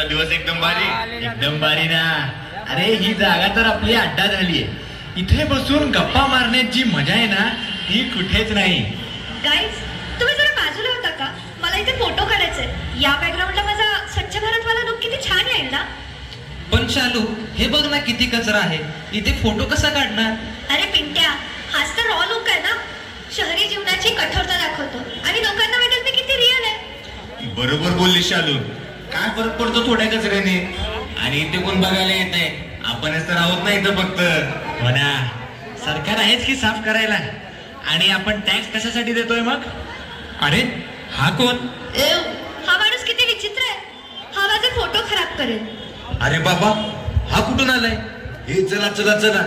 दिवस एकदम भारी ना. अरे ही जागा तर आपली अड्डा झालीये. इथे बसून गप्पा मारण्याची मजा आहे ना ती कुठेच नाही. गाईज तुम्ही जरा बाजूला होता का? मला इथे फोटो काढायचे. या बॅकग्राऊंडला माझा स्वच्छ भारतवाला लुक किती छान येईल ना. पण शालू हे बघ ना किती कचरा आहे. इथे फोटो कसा काढणार? अरे पिंट्या, हाच तर रॉ लुक आहे ना. शहरी जीवनाची कठोरता दाखवतो आणि लोकांना वाटेल ते किती रिअल आहे. बरोबर बोलली शालू. काय फरक पडतो थोड्या कचऱ्याने. आणि इथे कोण बघायला येत नाही. आपणच तर आहोत नाही तर फक्त. हो ना, सरकार आहेच की साफ करायला. आणि आपण टॅक्स कशासाठी देतोय मग? अरे हा कोण? हा माणूस किती विचित्र आहे. हा माझे फोटो खराब करेल. अरे बाबा, हा कुठून आलाय? हे चला चला चला,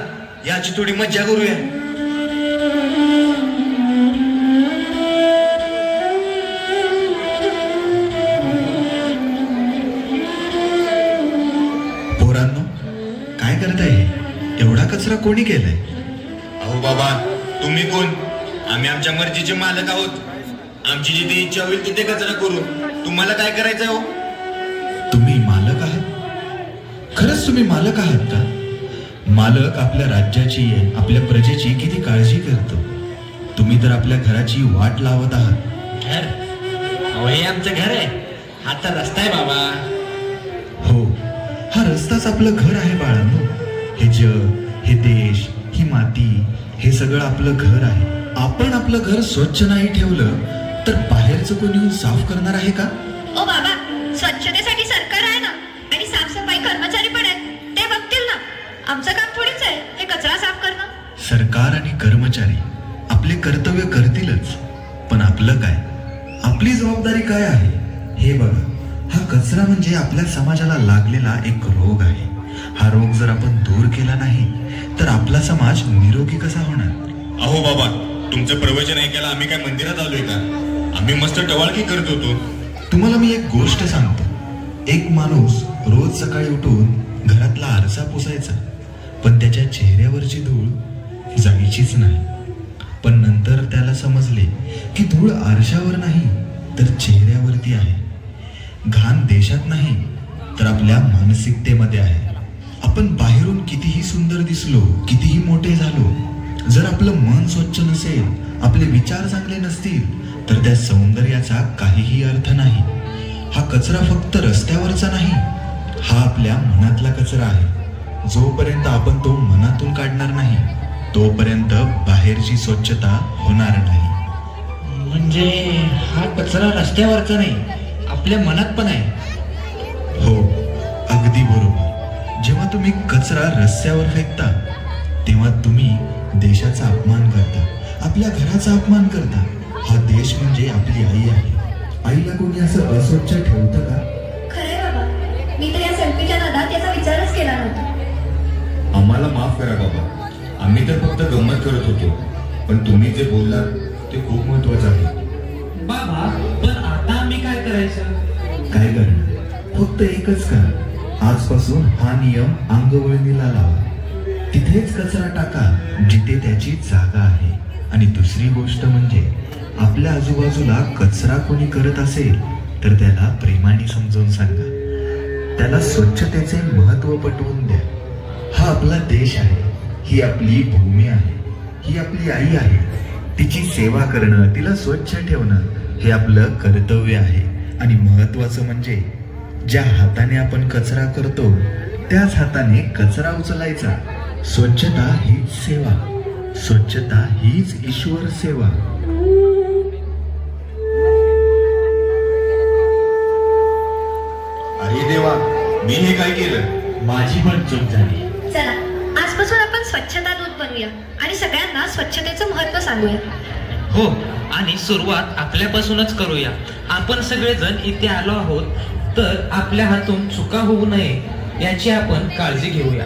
याची थोडी मज्जा करूया. पोरांनो, काय करताय? एवढा कचरा कोणी केलाय? अहो बाबा, तुम्ही कोण? आम्ही आमच्या मर्जीचे मालक आहोत. आमची जिथे इच्छा होईल तिथे कचरा करू. तुम्हाला काय करायचं हो? तुम्ही मालक आहात? खरंच तुम्ही मालक आहात का? मालक आपल्या राज्याची, आपल्या प्रजेची किती काळजी करतो. तुम्ही तर आपल्या घराची वाट लावत आहात. घर? अहो हे आमचं घर आहे. हा तर रस्ता आहे बाबा. हो, हा रस्ताच आपलं घर आहे बाळांनो. हे जग, हे देश, ही माती, हे सगळं आपलं घर आहे. आपण आपलं घर स्वच्छ नाही ठेवलं तर बाहेरचं कोणी येऊन साफ करणार आहे का? ओ बाबा, स्वच्छतेसाठी सरकार आहे ना, आणि साफसफाई कर्मचारी पण आहेत. ते बघतील ना. आमचं काम थोडीच आहे हे कचरा साफ करणं. सरकार आणि कर्मचारी आपले कर्तव्य करतीलच, पण आपलं काय? आपली जबाबदारी काय आहे हे बघा. हा कचरा म्हणजे आपल्या समाजाला लागलेला एक रोग आहे. हा रोग जर आपण दूर केला नाही तर आपला समाज निरोगी कसा होणार? अहो बाबा, तुमचं प्रवचन ऐकायला आम्ही काय मंदिरात आलोय का? आम्ही मस्त टवाळकी करत होतो. तुम्हाला मी एक गोष्ट सांगतो. एक माणूस रोज सकाळी उठून घरातला आरसा पुसायचा, पण त्याच्या चेहऱ्यावरची धूळ जायचीच नाही. पण नंतर त्याला समजले की धूळ आरशावर नाही तर चेहऱ्यावरती आहे. घाण देशात नाही तर आपल्या मानसिकतेमध्ये आहे. आपण बाहेरून कितीही सुंदर दिसलो, कितीही मोठे झालो, जर आपलं मन स्वच्छ नसेल, आपले विचार चांगले नसतील तर त्या सौंदर्याचा काहीही अर्थ नाही. हा कचरा फक्त रस्त्यावरचा नाही, हा आपल्या मनातला कचरा आहे. जोपर्यंत आपण तो मनातून काढणार नाही तोपर्यंत बाहेरची स्वच्छता होणार नाही. म्हणजे हा कचरा रस्त्यावरचा नाही, आपल्या मनात पण आहे. हो, अगदी बरोबर. जेव्हा तुम्ही कचरा रस्त्यावर फेकता तेव्हा तुम्ही देशाचा अपमान करता, आपल्या घराचा अपमान करता. हा देश म्हणजे आपली आई आहे. आईला कोणी असं अस्वच्छ ठेवतं का? खरे बाबा, मी तर या सेल्फीच्या नादात याचा विचारच केला नव्हता. आम्हाला माफ करा बाबा, आम्ही तर फक्त गंमत करत होतो. पण तुम्ही जे बोललात ते खूप महत्वाचं आहे. बाबा, पण आता आम्ही काय करायचं? काय करणार? फक्त एकच करा. आजपासून हा नियम अंगवळणीला लावा. तिथेच कचरा टाका जिथे त्याची जागा आहे. आणि दुसरी गोष्ट म्हणजे आपल्या आजूबाजूला कचरा कोणी करत असेल तर त्याला प्रेमाने समजावून सांगा. त्याला स्वच्छतेचे महत्त्व पटवून द्या. हा आपला देश आहे, ही आपली भूमी आहे, ही आपली आई आहे. तिची सेवा करणं, तिला स्वच्छ ठेवणं हे आपलं कर्तव्य आहे. आणि महत्त्वाचं म्हणजे ज्या हाताने आपण कचरा करतो त्याच हाताने कचरा उचलायचा. स्वच्छता हीच सेवा, स्वच्छता हीच ईश्वर सेवा. अरे देवा, मी हे काय केलं? माझी पण चूक झाली. चला, आजपासून आपण स्वच्छता दूत बनवूया आणि सगळ्यांना स्वच्छतेचं महत्त्व सांगूया. हो, आणि सुरुवात आपल्यापासूनच करूया. आपण सगळेजण इथे आलो आहोत तर आपल्या हातून चुका होऊ नये याची आपण काळजी घेऊया.